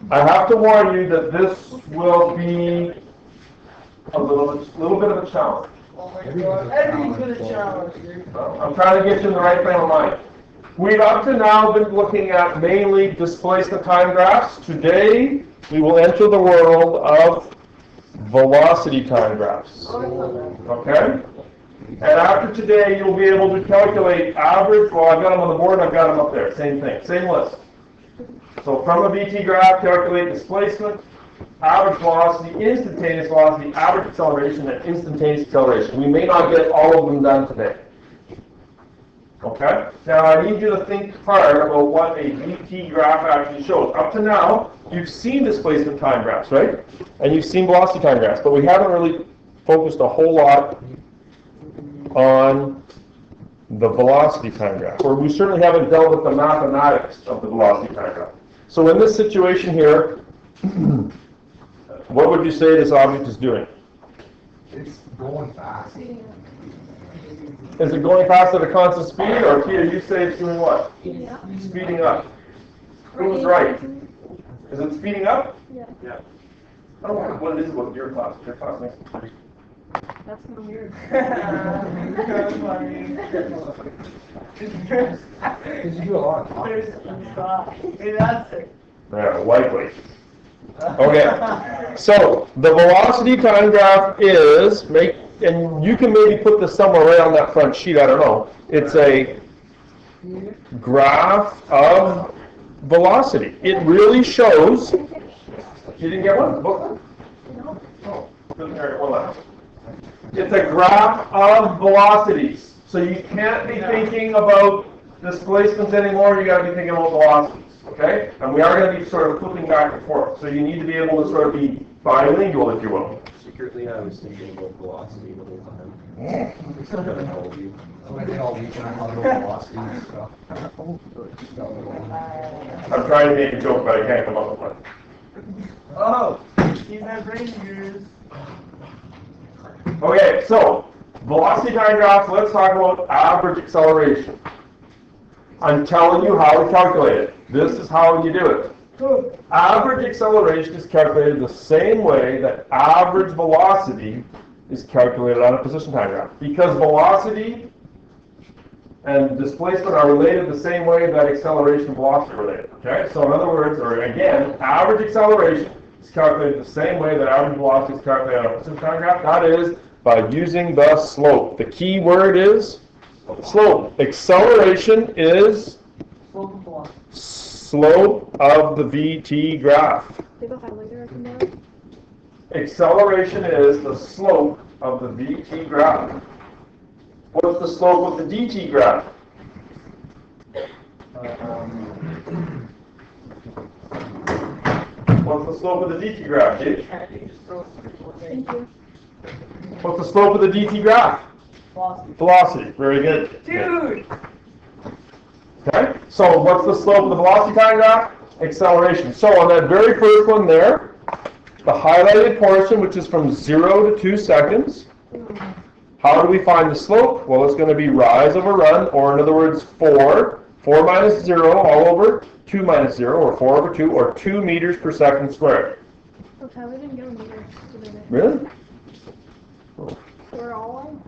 I have to warn you that this will be a little bit of a challenge. Oh my God, everything's been a challenge. I'm trying to get you in the right frame of mind. We've up to now been looking at mainly displacement time graphs. Today, we will enter the world of velocity time graphs. Okay? And after today, you'll be able to calculate average. Well, I've got them on the board, I've got them up there. Same thing, same list. So from a VT graph, calculate displacement, average velocity, instantaneous velocity, average acceleration, and instantaneous acceleration. We may not get all of them done today. Okay? Now I need you to think hard about what a VT graph actually shows. Up to now, you've seen displacement time graphs, right? And you've seen velocity time graphs, but we haven't really focused a whole lot on the velocity time graph, or we certainly haven't dealt with the mathematics of the velocity time graph. So in this situation here, what would you say this object is doing? It's going fast. Is it going fast at a constant speed, or Peter, you say it's doing what? Speeding up. Who's right? Is it speeding up? Yeah. I don't know what it is with your class. Your class makes it pretty. That's not weird. That's funny. Because you do a lot of talking. Hey, that's it. Yeah, likely. Okay, so the velocity time graph is, and you can maybe put this somewhere right on that front sheet, I don't know. It's a graph of velocity. It really shows, you didn't get one? Book? Oh, hold on. It's a graph of velocities. So you can't be thinking about displacements anymore, you got to be thinking about velocities. Okay? And we are going to be sort of flipping back and forth. So you need to be able to sort of be bilingual, if you will. Secretly, I was thinking about velocity the whole time. I told you. I did all week and I had no velocity and stuff. I'm trying to make a joke, but I can't come up with one. Oh, he's had brain injuries. Okay, so velocity time graphs, let's talk about average acceleration. I'm telling you how to calculate it. This is how you do it. Average acceleration is calculated the same way that average velocity is calculated on a position time graph. Because velocity and displacement are related the same way that acceleration and velocity are related. Okay? So in other words, or again, average acceleration is calculated the same way that average velocity is calculated on a position time graph. That is by using the slope. The key word is slope. Acceleration is slope of the VT graph. Acceleration is the slope of the VT graph. What's the slope of the DT graph? What's the slope of the DT graph, Jake? What's the slope of the DT graph? Velocity. Very good. Dude! Okay, so what's the slope of the velocity time graph? Acceleration. So on that very first one there, the highlighted portion, which is from 0 to 2 seconds, how do we find the slope? Well, it's going to be rise over run, or in other words, 4 minus 0 all over 2 minus 0, or 4 over 2, or 2 meters per second squared. Okay, we didn't get a meter today. Really? We're all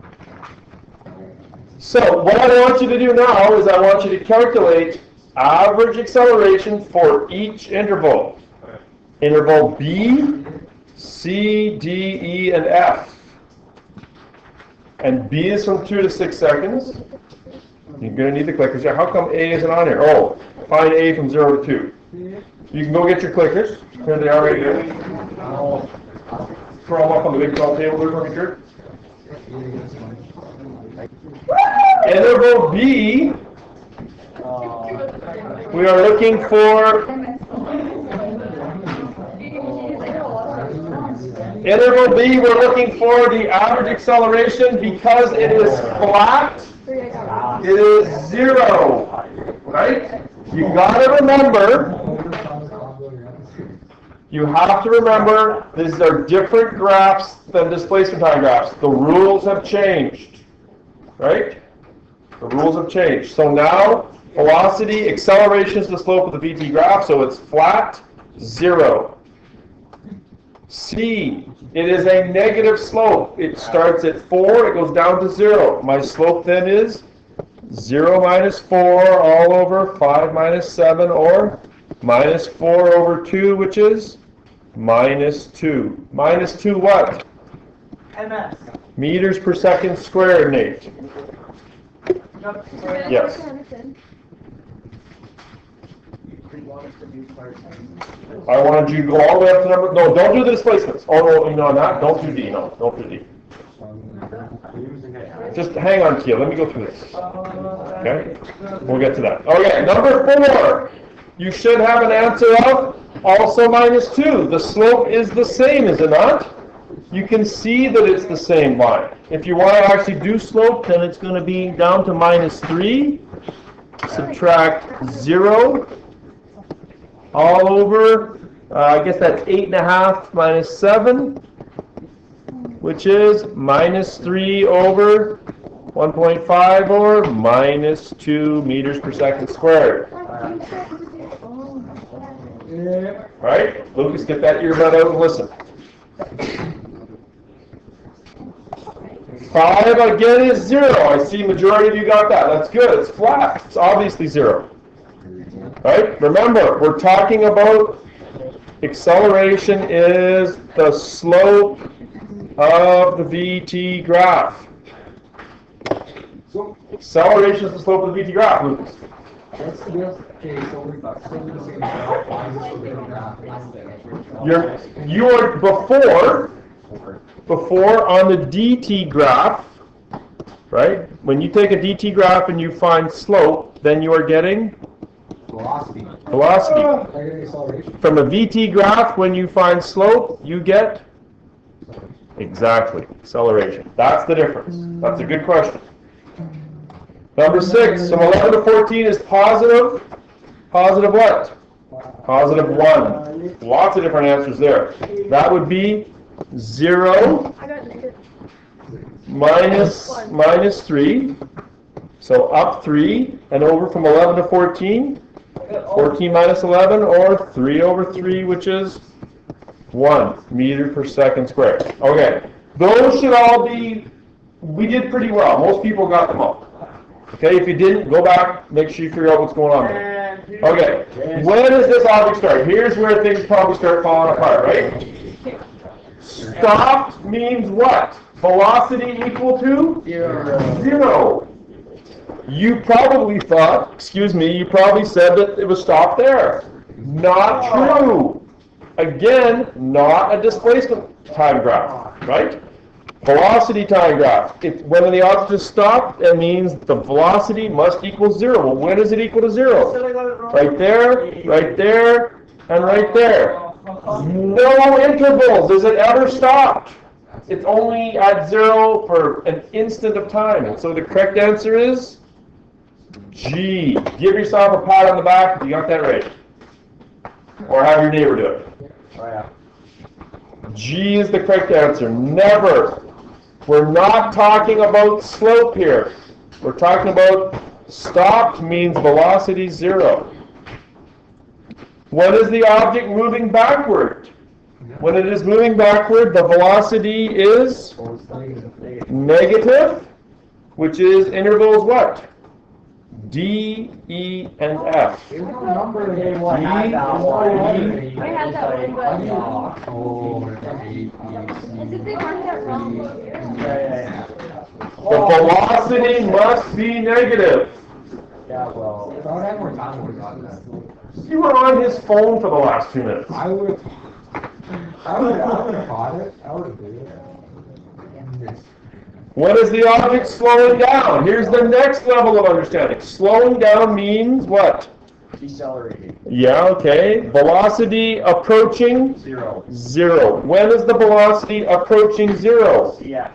So what I want you to do now is I want you to calculate average acceleration for each interval. Interval B, C, D, E, and F. And B is from 2 to 6 seconds. You're going to need the clickers. Yeah, how come A isn't on here? Oh, find A from 0 to 2. You can go get your clickers. Here they are right here. Throw them up on the big tall table there for me, sure. Interval B, we are looking for interval B, we're looking for the average acceleration because it is flat. It is 0, right? You gotta remember, you have to remember these are different graphs than displacement time graphs. The rules have changed, right? The rules have changed. So now, velocity, acceleration is the slope of the VT graph, so it's flat. 0. C, it is a negative slope. It starts at 4, it goes down to 0. My slope then is 0 minus 4 all over 5 minus 7, or minus 4 over 2, which is minus 2. Minus 2 what? MS. Meters per second squared, Nate. Yes. I wanted you to go all the way up to number, no, don't do the displacements. Oh, no, not, don't do D, no, don't do D. Just hang on, Kia, let me go through this. Okay? We'll get to that. Okay, number 4. You should have an answer of also minus 2. The slope is the same, is it not? You can see that it's the same line. If you want to actually do slope, then it's going to be down to minus 3. Subtract 0. All over, I guess that's 8.5 minus 7, which is minus 3 over 1.5, or minus 2 meters per second squared. Right? Lucas, get that earbud out and listen. 5 again is 0. I see majority of you got that. That's good. It's flat. It's obviously 0. Right? Remember, we're talking about acceleration is the slope of the VT graph. So, Acceleration is the slope of the VT graph, Lucas. what's the deal? Okay, so we're still doing the same stuff. Why is this so different now? You are before on the DT graph, right? When you take a DT graph and you find slope, then you are getting Velocity. velocity. I get the acceleration. From a VT graph, when you find slope, you get exactly acceleration. That's the difference. That's a good question. Number 6, so 11 to 14 is positive. Positive what? Positive 1. Lots of different answers there. That would be 0 I got it. minus 3. So up 3 and over from 11 to 14. 14 minus 11, or 3 over 3, which is 1 meter per second squared. Okay, those should all be, we did pretty well. Most people got them all. Okay, if you didn't, go back, make sure you figure out what's going on there. Okay, when does this object start? Here's where things probably start falling apart, right? Stopped means what? Velocity equal to? 0. You probably thought, you probably said that it was stopped there. Not true. Again, not a displacement time graph, right? Velocity time graph. When the object is stopped, it means the velocity must equal 0. Well, when does it equal to 0? Right there, and right there. No intervals. Is it ever stopped? It's only at 0 for an instant of time. And so the correct answer is G. Give yourself a pat on the back if you got that right. Or have your neighbor do it. G is the correct answer. Never. We're not talking about slope here. We're talking about stopped means velocity 0. When is the object moving backward? When it is moving backward, the velocity is negative, which is intervals what? D, E, and F. There's no number that I had that one, but as if they marked that wrong. The velocity must be negative. If I would have more time, I would have gotten that. You were on his phone for the last 2 minutes. I would have caught it. I would have did it. When is the object slowing down? Here's the next level of understanding. Slowing down means what? Decelerating. Yeah, okay. Velocity approaching 0. When is the velocity approaching 0? Yeah.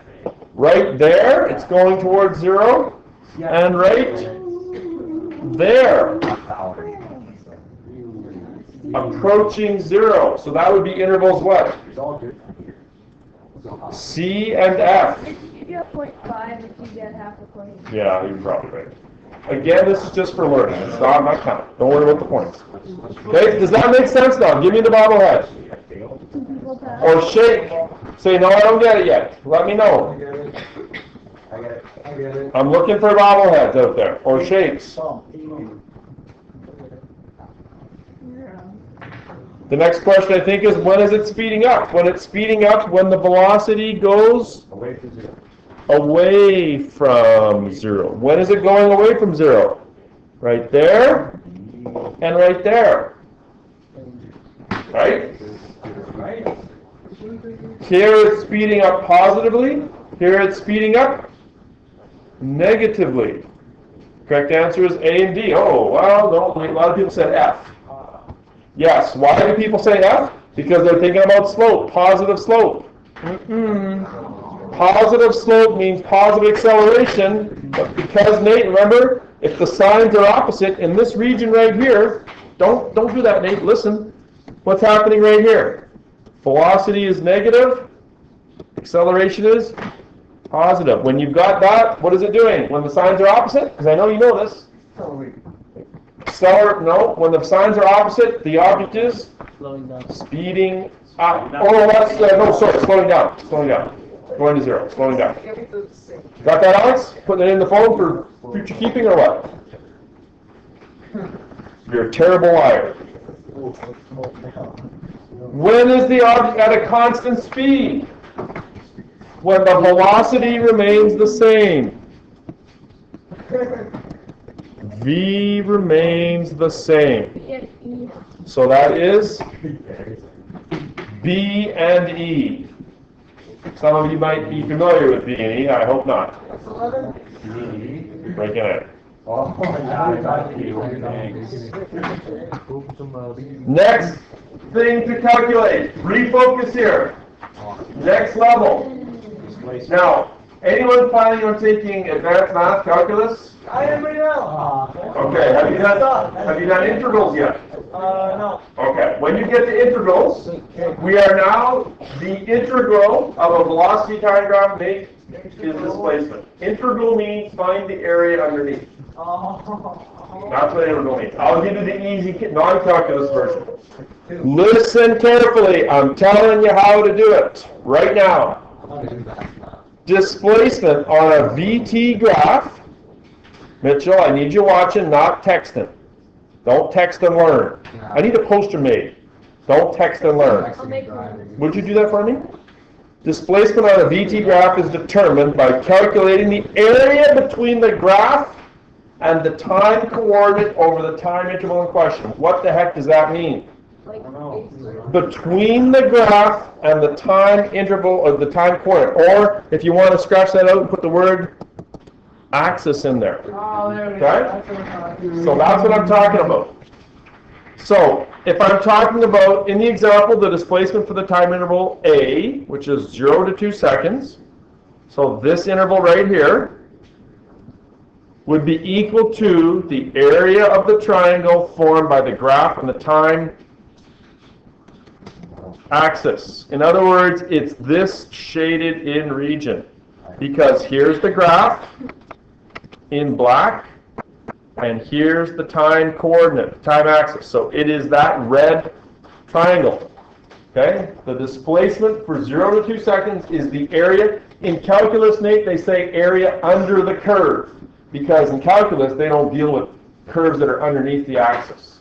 Right there, it's going towards 0. And right there, approaching 0. So that would be intervals what? C and F. You have 0.5 if you get half a point. Yeah, you're probably right. Again, this is just for learning. It's not my count. Don't worry about the points. Okay, does that make sense now? Give me the bobblehead. Or shake. Say, no, I don't get it yet. Let me know. I get it. I'm looking for bobbleheads out there. Or shakes. The next question, I think, is when is it speeding up? When it's speeding up, when the velocity goes Away from zero. away from zero. When is it going away from zero? Right there and right there. Right? Right? Here it's speeding up positively. Here it's speeding up negatively. Correct answer is A and D. Oh, well, no, a lot of people said F. Yes, why do people say F? Because they're thinking about slope, positive slope. Positive slope means positive acceleration, but because, Nate, remember, if the signs are opposite in this region right here, don't do that, Nate, listen. What's happening right here? Velocity is negative, acceleration is positive. When you've got that, what is it doing? When the signs are opposite, because I know you know this. When the signs are opposite, the object is Slowing down. speeding up. Oh, that's, slowing down, going to zero, slowing down. Got that, Alex? Putting it in the phone for future keeping or what? You're a terrible liar. When is the object at a constant speed? When the velocity remains the same. V remains the same. So that is B and E. Some of you might be familiar with B and E, I hope not. Breaking it. Next thing to calculate. Refocus here. Next level. Now, anyone planning on taking advanced math calculus? I am right now. Okay, have you done integrals yet? No. Okay, when you get to integrals, we are now the integral of a velocity time graph is displacement. Integral means find the area underneath. That's what integral means. I'll give you the easy non-calculus version. Listen carefully. I'm telling you how to do it right now. Displacement on a VT graph. Mitchell, I need you watching, not texting. Don't text and learn. I need a poster made. Don't text and learn. I'll make one. Would you do that for me? Displacement on a VT graph is determined by calculating the area between the graph and the time coordinate over the time interval in question. What the heck does that mean? Like, Between the graph and the time interval or the time coordinate. Or if you want to scratch that out and put the word axis in there. Oh, there we Okay? go. That's what I'm talking So that's what I'm talking about. So if I'm talking about, in the example, the displacement for the time interval A, which is 0 to 2 seconds, so this interval right here would be equal to the area of the triangle formed by the graph and the time axis. In other words, it's this shaded in region, because here's the graph in black, and here's the time coordinate, time axis. So it is that red triangle. Okay? The displacement for 0 to 2 seconds is the area. In calculus, Nate, they say area under the curve, because in calculus, they don't deal with curves that are underneath the axis.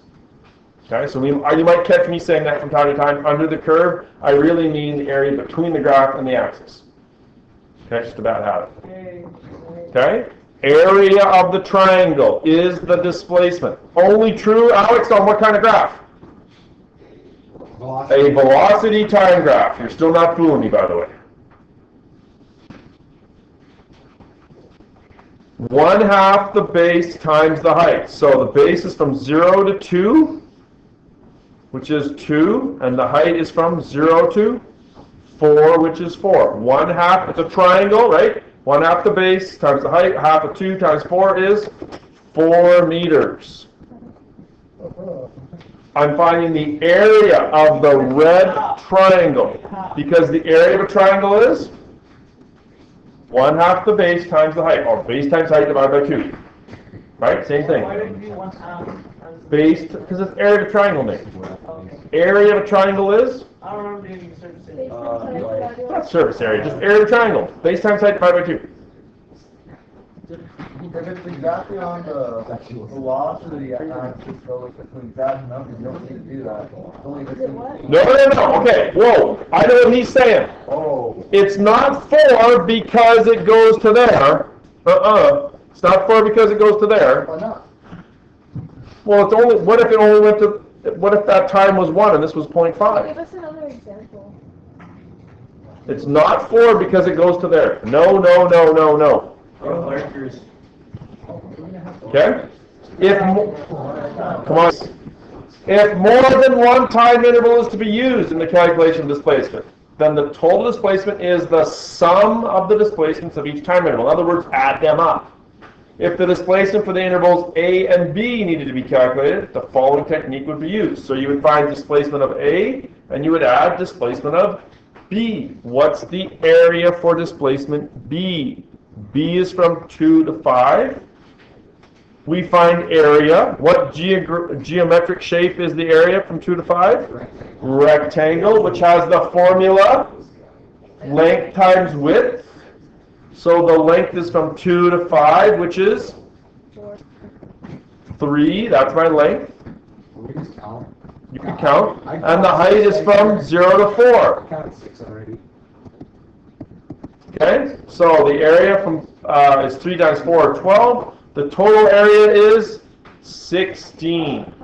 Okay? So you might catch me saying that from time to time, under the curve. I really mean the area between the graph and the axis. Okay? Just a bad habit. Okay? Area of the triangle is the displacement. Only true, Alex, on what kind of graph? A velocity time graph. You're still not fooling me, by the way. 1/2 the base times the height. So the base is from 0 to 2, which is 2, and the height is from 0 to 4, which is 4. 1/2, it's a triangle, right? 1/2 the base times the height, half of 2 times 4 is 4 meters. I'm finding the area of the red triangle, because the area of a triangle is 1/2 the base times the height, or base times height divided by 2. right? Same Why thing. would it be 1/2? Based, because it's area of a triangle, Nick. Okay. Area of a triangle is? I don't remember doing the surface area. Not surface area, just area of a triangle. Base times height divided by 2. If it's exactly on the velocity axis, so if it's exact numbers, you don't need to do that. It's only the No. Okay, whoa. I know what he's saying. Oh. It's not 4 because it goes to there. It's not 4 because it goes to there. Why not? Well, it's only, what if it only went to, what if that time was 1 and this was Give 0.5? us another example. It's not 4 because it goes to there. No. Okay? Come on. If more than one time interval is to be used in the calculation of displacement, then the total displacement is the sum of the displacements of each time interval. In other words, add them up. If the displacement for the intervals A and B needed to be calculated, the following technique would be used. So you would find displacement of A, and you would add displacement of B. What's the area for displacement B? B is from 2 to 5. We find area. What geometric shape is the area from 2 to 5? Rectangle, which has the formula length times width. So the length is from 2 to 5, which is 3. That's my length. We just count. You can count. And the height is from 0 to 4. I counted 6 already. Okay? So the area from is 3 times 4 or 12. The total area is 16.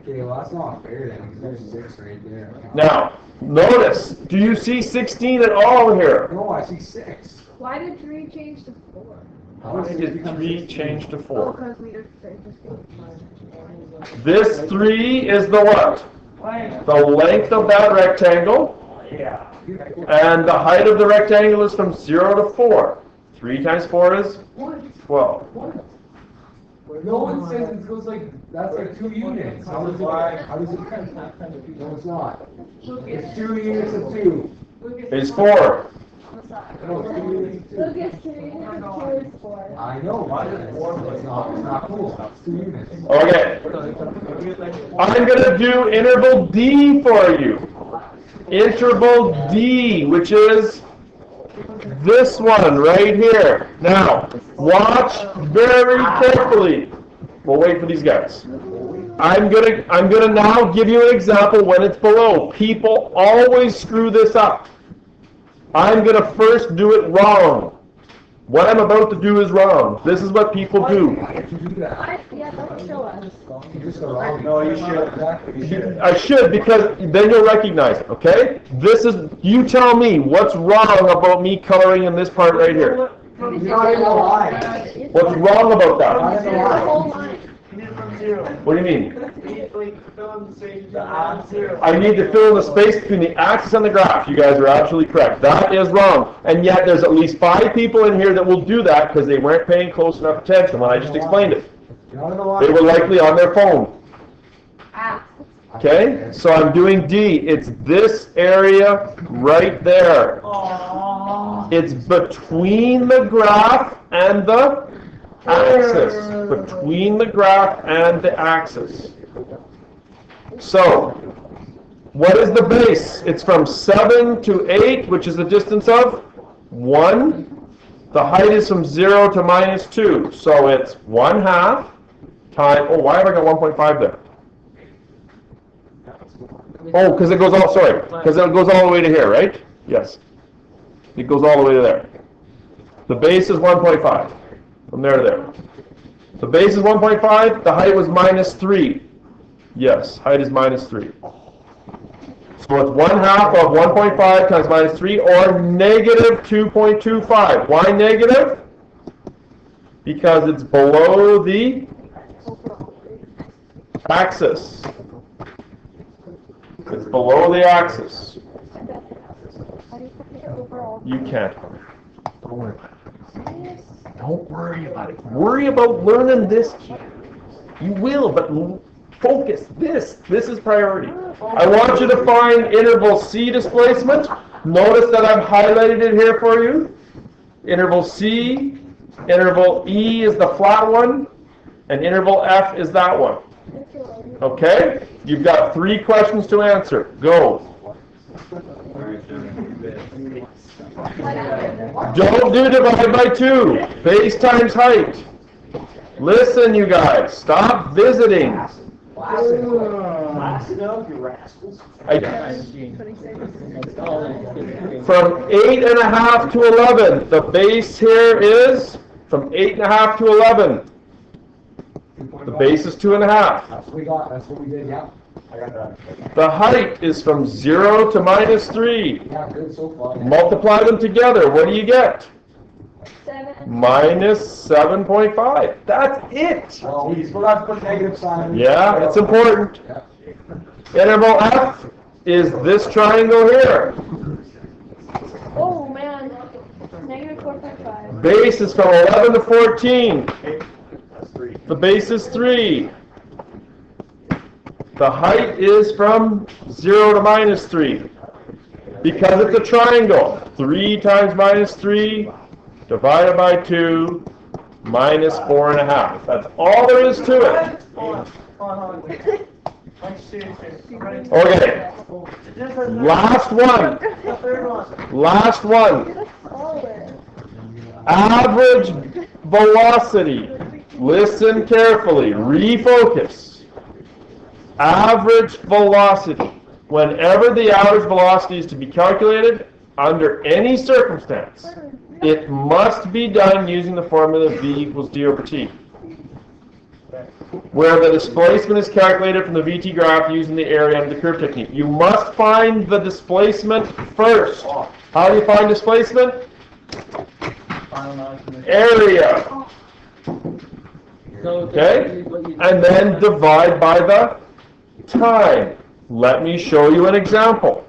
Okay, well that's not fair then, because there's 6 right there. Now, notice, do you see 16 at all here? No, I see 6. Why did 3 change to 4? How did 3 change to 4? Because meters per This 3 is the what? The length of that rectangle. Yeah. And the height of the rectangle is from 0 to 4. 3 times 4 is 12. No, it says it goes like, that's like 2 units. How does it, how does it, no it's not. It's 2 units of 2. It's 4. No, it's 2 units of 2. Lucas, 3 is 4. I know, but it's not cool. It's 2 units. Okay. I'm going to do interval D for you. Interval D, which is this one right here. Now, watch very carefully. We'll wait for these guys. I'm gonna now give you an example when it's below. People always screw this up. I'm gonna first do it wrong. What I'm about to do is wrong. This is what people do. Why did you do that? Yeah, don't show us. You just go wrong. No, you should. Exactly, you should. I should, because then you'll recognize it, okay? This is, you tell me what's wrong about me coloring in this part right here. You're not in the line. What's wrong about that? Not in the The whole line. line. You need it from 0. What do you mean? You need, like, fill in the space between 0. I need to fill in the space between the axis and the graph. You guys are absolutely correct. That is wrong. And yet there's at least 5 people in here that will do that because they weren't paying close enough attention when I just explained it. You're not in the line. They were likely on their phone. Ah. Okay? So I'm doing D. It's this area right there. Aww. It's between the graph and the axis. Between the graph and the axis. So, what is the base? It's from 7 to 8, which is the distance of 1. The height is from 0 to minus 2. So it's 1/2 times, oh, why have I got 1.5 there? Oh, because it goes all, sorry, because it goes all the way to here, right? Yes. It goes all the way to there. The base is 1.5, from there to there. The base is 1.5, the height was minus 3. Yes, height is minus 3. So it's 1/2 of 1.5 times minus 3, or negative 2.25. Why negative? Because it's below the axis. It's below the axis. How do you put your overall? You can't. Don't worry about it. Don't worry about it. Worry about learning this, kid. You will, but focus. This is priority. I want you to find interval C displacement. Notice that I've highlighted it here for you. Interval C. Interval E is the flat one. and interval F is that one. Okay? You've got 3 questions to answer. Go. Don't do divide by 2. Base times height. Listen, you guys. Stop visiting. Blast it up, you rascals. From 8.5 to 11. The base here is from 8.5 to 11. The base is 2.5. That's what we got, that's what we did, yeah. I got that. The height is from 0 to -3. Yeah, good so far. Multiply them together. What do you get? 7. -7.5. That's it. Oh, we forgot to put negative sign. Yeah, it's important. Yeah. Interval F is this triangle here. Oh man. -4.5. Base is from 11 to 14. The base is 3. The height is from 0 to -3. Because it's a triangle, 3 times -3 divided by 2 minus 4.5. That's all there is to it. Hold on. Like, seriously. Okay, Just a last one. the third one. Last one. Forward. Average velocity. Listen carefully. Refocus. Average velocity. Whenever the average velocity is to be calculated, under any circumstance, it must be done using the formula V equals d over t, where the displacement is calculated from the VT graph using the area under the curve technique. You must find the displacement first. How do you find displacement? Area. Okay? And then divide by the time. Let me show you an example.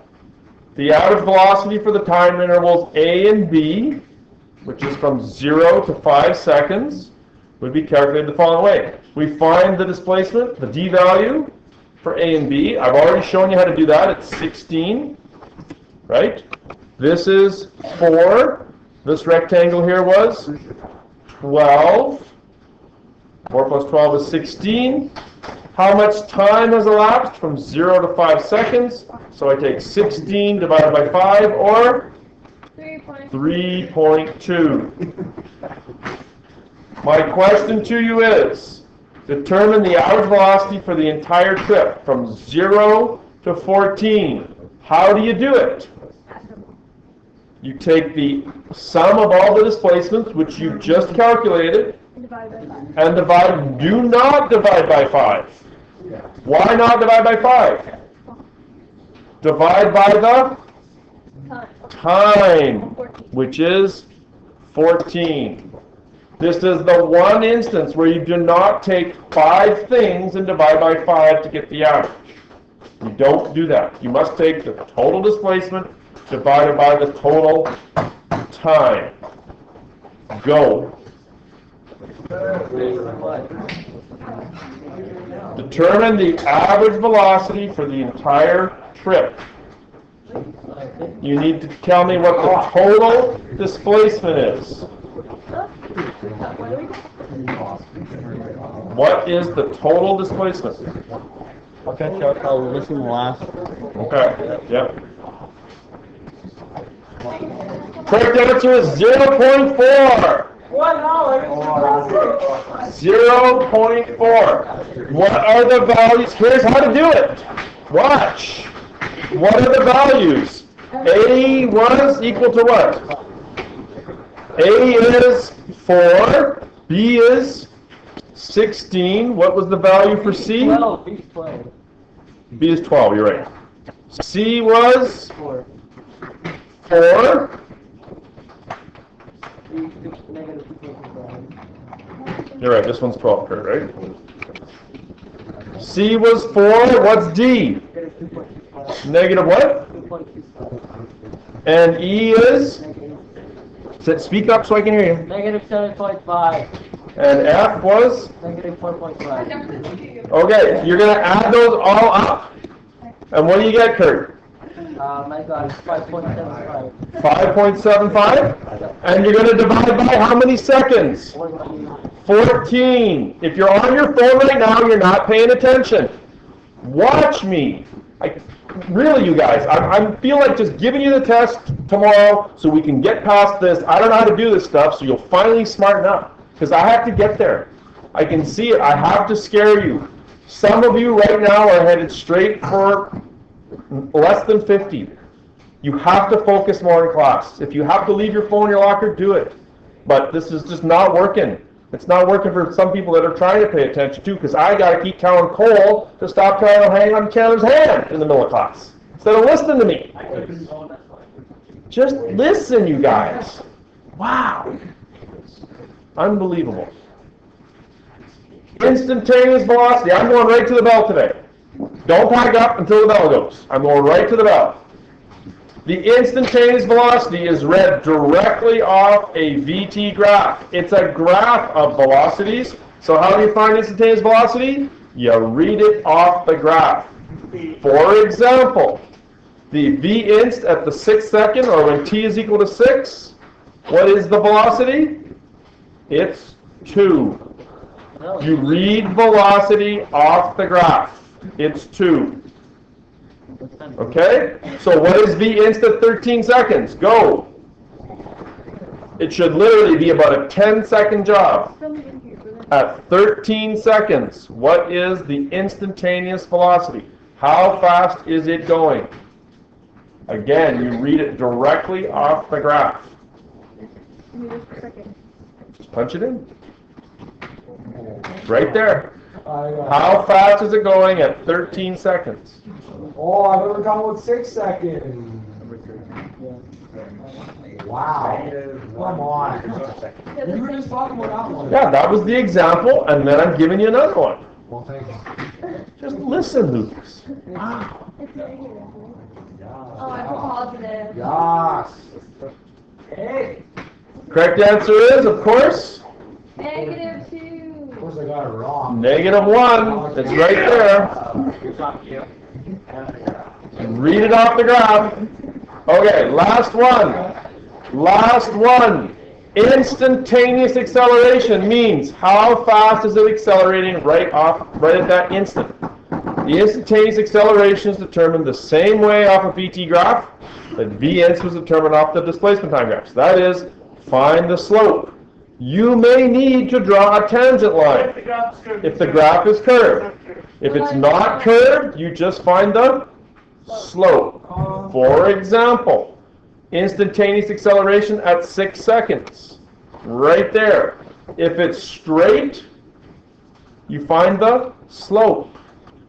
The average velocity for the time intervals A and B, which is from 0 to 5 seconds, would be calculated the following way. We find the displacement, the d value, for A and B. I've already shown you how to do that. It's 16, right? This is 4. This rectangle here was 12. 4 plus 12 is 16. How much time has elapsed? From 0 to 5 seconds. So I take 16 divided by 5, or 3.2. My question to you is, determine the average velocity for the entire trip from 0 to 14. How do you do it? You take the sum of all the displacements, which you just calculated, and divide. Do not divide by 5. Why not divide by 5? Divide by the time, which is 14. This is the one instance where you do not take 5 things and divide by 5 to get the average. You don't do that. You must take the total displacement divided by the total time. Go. Determine the average velocity for the entire trip. You need to tell me what the total displacement is. What is the total displacement? Okay, I'll listen last. Okay, yep. Correct answer is 0.4. What? No, everything's 0.4. What are the values? Here's how to do it. Watch. What are the values? A was equal to what? A is 4. B is 16. What was the value for C? 12. He's 12. B is 12, you're right. C was 4. 4. Negative 2.5. You're right, this one's 12, Kurt, right? C was 4. What's D? Negative what? 2.25. And E is? Speak up so I can hear you. Negative 7.5. And F was? Negative 4.5. Okay, you're going to add those all up. And what do you get, Kurt? My God, it's 5.75. 5.75? And you're going to divide by how many seconds? 14. If you're on your phone right now, you're not paying attention. Watch me. Really, you guys, I feel like just giving you the test tomorrow so we can get past this. I don't know how to do this stuff, so you'll finally smarten up. Because I have to get there. I can see it. I have to scare you. Some of you right now are headed straight for less than 50. You have to focus more in class. If you have to leave your phone in your locker, do it. But this is just not working. It's not working for some people that are trying to pay attention too, because I got to keep telling Cole to stop trying to hang on Chandler's hand in the middle of class instead of listening to me. Just listen, you guys. Wow. Unbelievable. Instantaneous velocity. I'm going right to the bell today. Don't pack up until the bell goes. I'm going right to the bell. The instantaneous velocity is read directly off a VT graph. It's a graph of velocities. So how do you find instantaneous velocity? You read it off the graph. For example, the V-inst at the 6th second, or when t is equal to 6, what is the velocity? It's 2. You read velocity off the graph. It's 2. Okay? So what is V-inst at 13 seconds? Go. It should literally be about a 10-second job. At 13 seconds, what is the instantaneous velocity? How fast is it going? Again, you read it directly off the graph. Just punch it in. Right there. How fast is it going at 13 seconds? Oh, I thought we were talking about 6 seconds. Wow. Come on. We were just talking about that one. Yeah, that was the example, and then I'm giving you another one. Well, thank you. Just listen, Lucas. Wow. Oh, I put positive. Yes. Hey. Correct answer is, of course, Negative 2. Of course I got it wrong. -1. It's right there. Read it off the graph. Okay, last one. Last one. Instantaneous acceleration means how fast is it accelerating right at that instant. The instantaneous acceleration is determined the same way off a VT graph that V-inst was determined off the displacement time graphs. That is, find the slope. You may need to draw a tangent line if the graph is curved. If it's not curved, you just find the slope. For example, instantaneous acceleration at 6 seconds. Right there. If it's straight, you find the slope.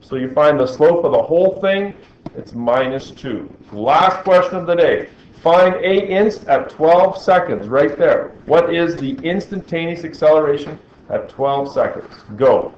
So you find the slope of the whole thing, it's -2. Last question of the day. Find A-inst at 12 seconds, right there. What is the instantaneous acceleration at 12 seconds? Go.